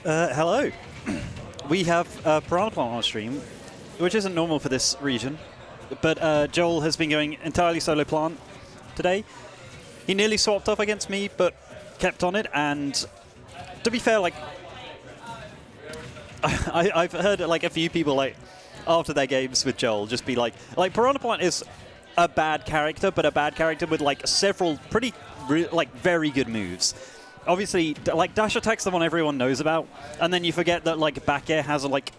Hello. We have Piranha Plant on stream, which isn't normal for this region, but Jole has been going entirely solo plant today. He nearly swapped off against me, but kept on it, and to be fair, like, I've heard like a few people like after their games with Jole just be like Piranha Plant is a bad character, but a bad character with like several pretty very good moves. Obviously, like dash attack's the one everyone knows about, and then you forget that like back air has like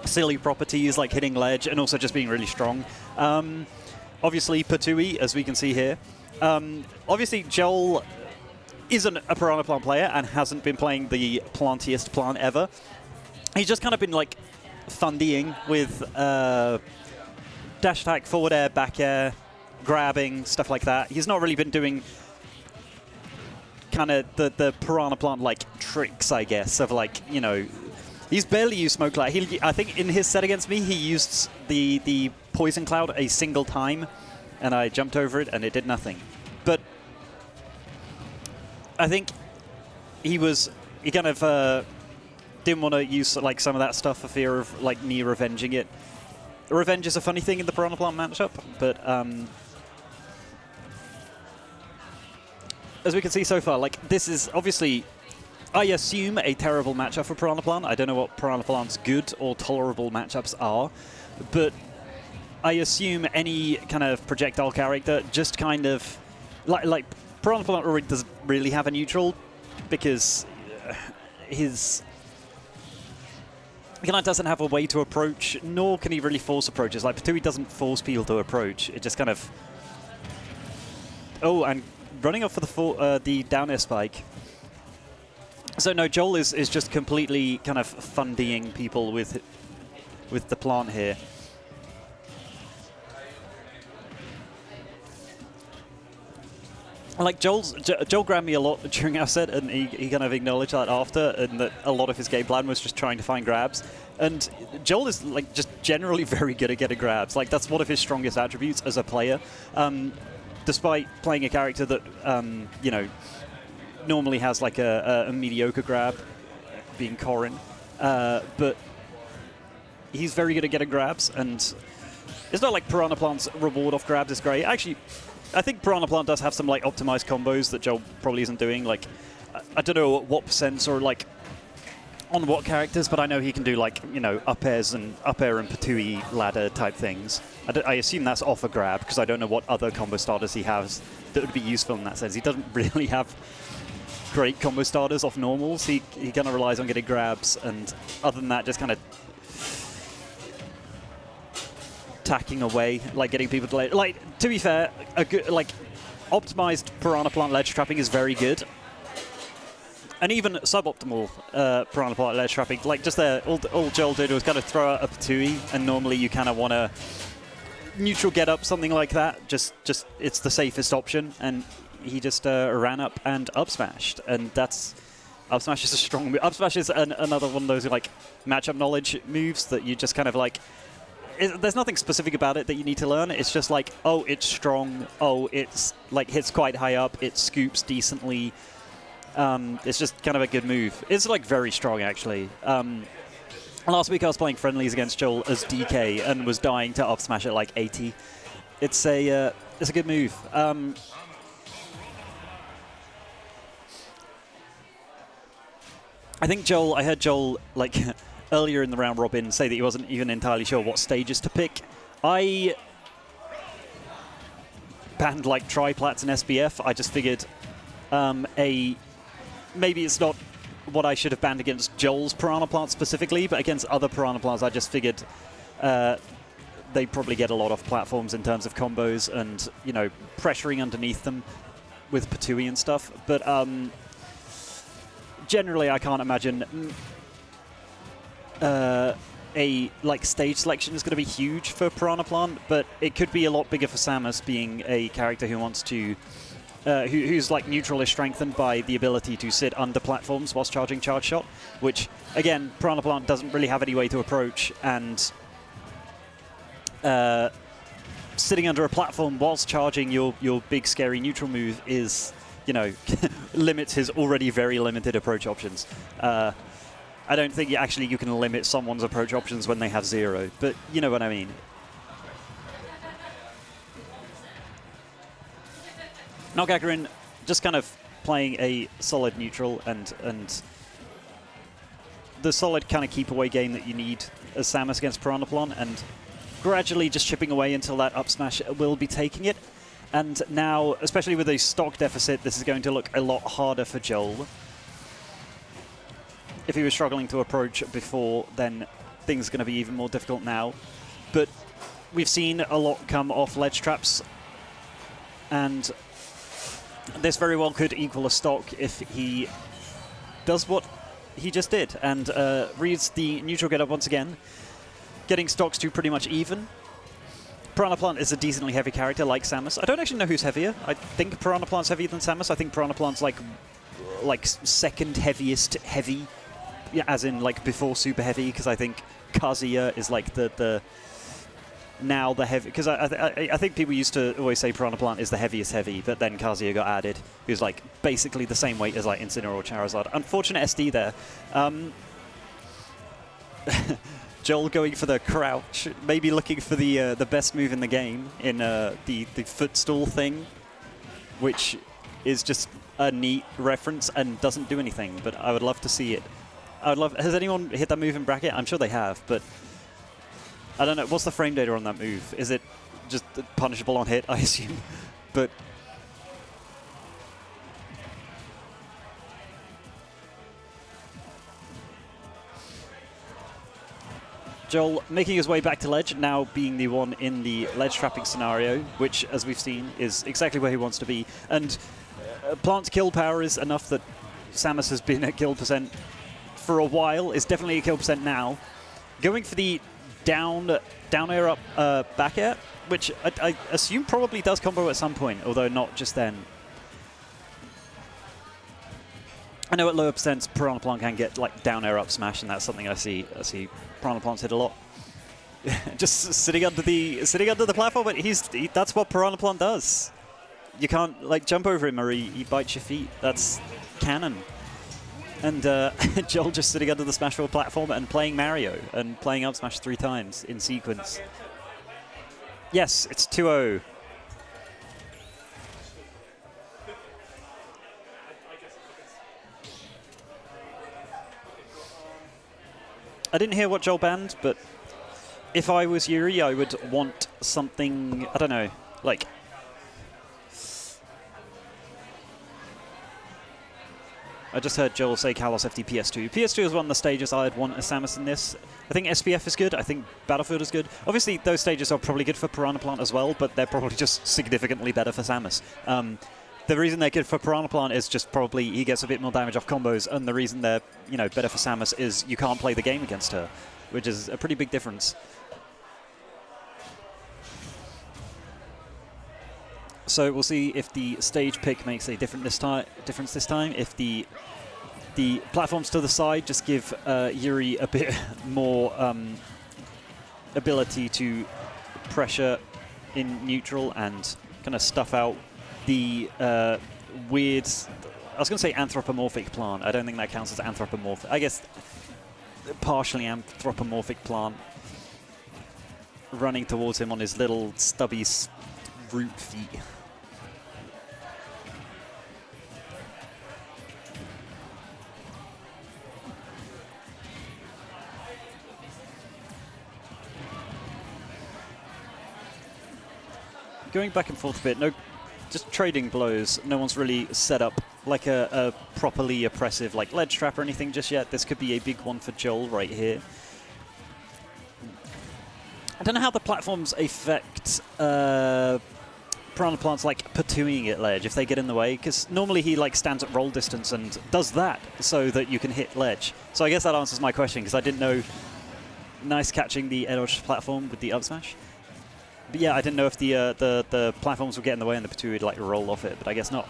silly properties like hitting ledge and also just being really strong. Obviously, Patui, as we can see here. Obviously, Jole isn't a Piranha Plant player and hasn't been playing the plantiest plant ever. He's just kind of been like fundying with dash attack, forward air, back air, grabbing, stuff like that. He's not really been doing kind of the Piranha Plant like tricks, I guess, of like, you know, he's barely used Smoke Cloud. I think in his set against me, he used the Poison Cloud a single time, and I jumped over it and it did nothing. But I think he kind of didn't want to use like some of that stuff for fear of like me revenging it. Revenge is a funny thing in the Piranha Plant matchup, but as we can see so far, like this is obviously, I assume, a terrible matchup for Piranha Plant. I don't know what Piranha Plant's good or tolerable matchups are, but I assume any kind of projectile character just kind of like Piranha Plant already doesn't really have a neutral because his kind of doesn't have a way to approach, nor can he really force approaches. Like Patui doesn't force people to approach. It just kind of and running off for the down air spike. So no, Jole is just completely kind of fundying people with the plant here. Like Jole grabbed me a lot during our set, and he kind of acknowledged that after, and that a lot of his game plan was just trying to find grabs. And Jole is like just generally very good at getting grabs. Like that's one of his strongest attributes as a player. Despite playing a character that you know, normally has like a mediocre grab, being Corrin, but he's very good at getting grabs, and it's not like Piranha Plant's reward off grabs is great. Actually, I think Piranha Plant does have some like optimized combos that Jole probably isn't doing. Like, I don't know what percents or like on what characters, but I know he can do like, you know, up air and Patui ladder type things. I assume that's off a grab because I don't know what other combo starters he has that would be useful in that sense. He doesn't really have great combo starters off normals. He kind of relies on getting grabs, and other than that, just kind of tacking away, like getting people to like. To be fair, a good like optimized Piranha Plant ledge trapping is very good, and even suboptimal Piranha Plant ledge trapping, like just there, all Jole did was kind of throw out a Patui, and normally you kind of want to neutral get up, something like that. Just it's the safest option, and he just ran up and up smashed, and that's up smash is a strong move. Up smash is another one of those like matchup knowledge moves that you just kind of like. There's nothing specific about it that you need to learn. It's just like, oh, it's strong. Oh, it's like hits quite high up. It scoops decently. It's just kind of a good move. It's like very strong actually. Last week I was playing friendlies against Jole as DK and was dying to up smash at like 80. It's a good move. I think Jole. I heard Jole like earlier in the round robin say that he wasn't even entirely sure what stages to pick. I banned like triplats and SBF. I just figured maybe it's not what I should have banned against Jole's Piranha Plant specifically, but against other Piranha Plants, I just figured they probably get a lot off platforms in terms of combos and, you know, pressuring underneath them with Patui and stuff. But generally, I can't imagine a like stage selection is going to be huge for Piranha Plant, but it could be a lot bigger for Samus, being a character who wants to who's like neutral is strengthened by the ability to sit under platforms whilst charging charge shot, which again Piranha Plant doesn't really have any way to approach, and sitting under a platform whilst charging your big scary neutral move is, you know, limits his already very limited approach options. I don't think you can limit someone's approach options when they have 0, but you know what I mean. NotGagarin just kind of playing a solid neutral and the solid kind of keep away game that you need as Samus against Piranha, and gradually just chipping away until that up smash will be taking it. And now, especially with a stock deficit, this is going to look a lot harder for Jole. If he was struggling to approach before, then things are going to be even more difficult now. But we've seen a lot come off ledge traps, and this very well could equal a stock if he does what he just did and reads the neutral get up once again, getting stocks to pretty much even. Piranha Plant is a decently heavy character like Samus. I don't actually know who's heavier. I think Piranha Plant's heavier than Samus. I think Piranha Plant's like second heaviest heavy, yeah, as in like before super heavy, because I think Kazuya is like the now the heavy, because I think people used to always say Piranha Plant is the heaviest heavy, but then Kazuya got added, who's like basically the same weight as like Incineroar or Charizard. Unfortunate SD there. Jole going for the crouch, maybe looking for the best move in the game in the footstool thing, which is just a neat reference and doesn't do anything, but I would love to see it. I would love. Has anyone hit that move in bracket? I'm sure they have, but I don't know. What's the frame data on that move? Is it just punishable on hit, I assume? But Jole making his way back to ledge, now being the one in the ledge trapping scenario, which, as we've seen, is exactly where he wants to be. And Plant's kill power is enough that Samus has been at kill percent for a while, is definitely a kill percent now. Going for the down air up back air, which I assume probably does combo at some point, although not just then. I know at lower percents, Piranha Plant can get like down air up smash, and that's something I see Piranha Plants hit a lot. Just sitting under the platform, but that's what Piranha Plant does. You can't like jump over him or he bites your feet. That's canon. And Jole just sitting under the Smashville platform and playing Mario and playing up smash 3 times in sequence. Yes, it's 2-0. I didn't hear what Jole banned, but if I was Yuri, I would want something, I don't know, like... I just heard Jole say Kalos FD PS2. PS2 is one of the stages I'd want as Samus in this. I think SPF is good, I think Battlefield is good. Obviously, those stages are probably good for Piranha Plant as well, but they're probably just significantly better for Samus. The reason they're good for Piranha Plant is just probably he gets a bit more damage off combos, and the reason they're better for Samus is you can't play the game against her, which is a pretty big difference. So we'll see if the stage pick makes a difference this time. If the platforms to the side just give Yuri a bit more ability to pressure in neutral and kind of stuff out the weird, I was going to say anthropomorphic plant. I don't think that counts as anthropomorphic. I guess partially anthropomorphic plant running towards him on his little stubby root feet. Going back and forth a bit, just trading blows. No one's really set up like a properly oppressive like ledge trap or anything just yet. This could be a big one for Jole right here. I don't know how the platforms affect Piranha Plant's like patooing at ledge if they get in the way, because normally he like stands at roll distance and does that so that you can hit ledge. So I guess that answers my question, because I didn't know. Nice catching the edge platform with the up smash. But yeah, I didn't know if the platforms would get in the way and the Patoo would like roll off it, but I guess not.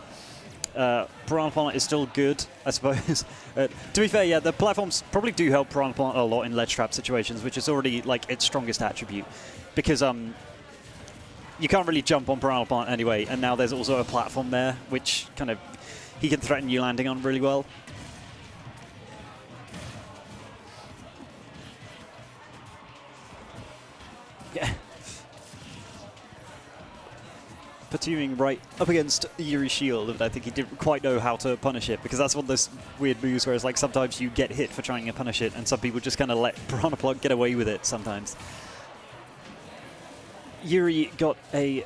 Piranha Plant is still good, I suppose. To be fair, yeah, the platforms probably do help Piranha Plant a lot in ledge trap situations, which is already like its strongest attribute, because you can't really jump on Piranha Plant anyway, and now there's also a platform there, which kind of he can threaten you landing on really well. Pursuing right up against Yuri's shield, and I think he didn't quite know how to punish it, because that's one of those weird moves where it's like sometimes you get hit for trying to punish it, and some people just kind of let Piranha Plant get away with it sometimes. Yuri got a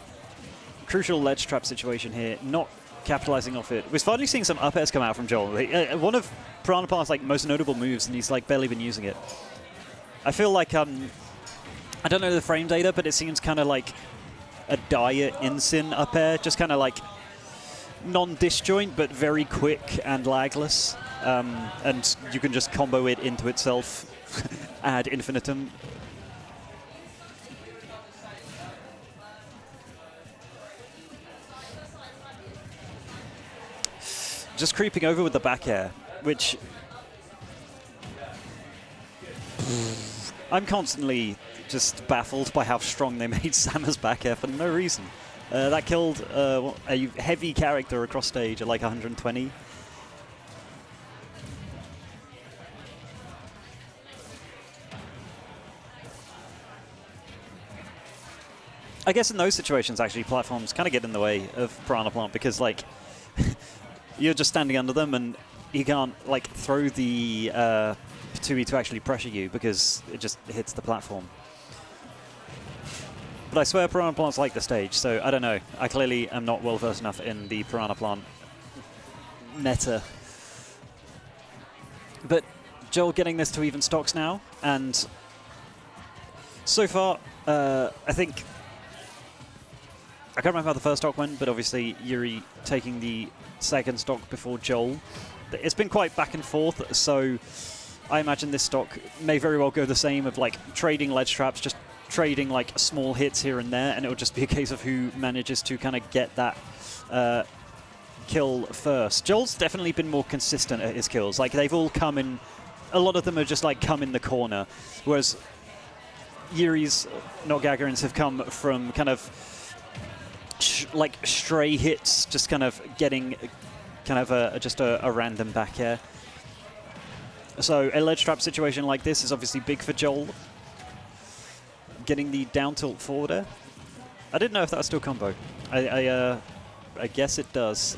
crucial ledge trap situation here, not capitalizing off it. We're finally seeing some up airs come out from Jole. One of Piranha Plant's like most notable moves, and he's like barely been using it. I feel like I don't know the frame data, but it seems kind of like a dire Insyn up air, just kind of like non-disjoint but very quick and lagless, and you can just combo it into itself ad infinitum. Just creeping over with the back air, which I'm constantly just baffled by how strong they made Sammer's back air for no reason. That killed a heavy character across stage at like 120. I guess in those situations, actually, platforms kind of get in the way of Piranha Plant, because like you're just standing under them and you can't like throw the Patui to actually pressure you because it just hits the platform. But I swear Piranha Plant's like the stage, so I don't know. I clearly am not well versed enough in the Piranha Plant meta. But Jole getting this to even stocks now, and so far, I think, I can't remember how the first stock went, but obviously Yuri taking the second stock before Jole. It's been quite back and forth, so I imagine this stock may very well go the same, of like trading ledge traps, just trading like small hits here and there, and it will just be a case of who manages to kind of get that kill first. Joel's definitely been more consistent at his kills. Like, they've all come in, a lot of them have just like come in the corner, whereas Yuri's NotGagarin's have come from kind of like stray hits, just kind of getting kind of just a random back air. So a ledge trap situation like this is obviously big for Jole. Getting the down tilt forward air. I didn't know if that was still combo. I guess it does.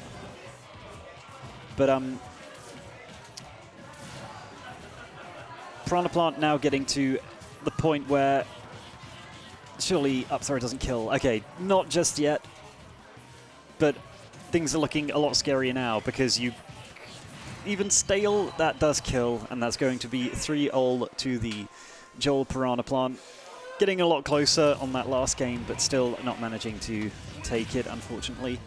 But Piranha Plant now getting to the point where surely up throw doesn't kill. Okay, not just yet. But things are looking a lot scarier now, because you even stale, that does kill, and that's going to be 3-0 to the Jole Piranha Plant. Getting a lot closer on that last game, but still not managing to take it, unfortunately.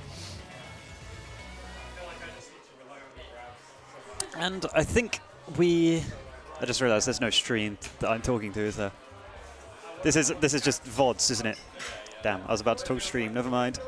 And I think I just realized there's no stream that I'm talking to, is there? This is just VODs, isn't it? Damn, I was about to talk stream, never mind.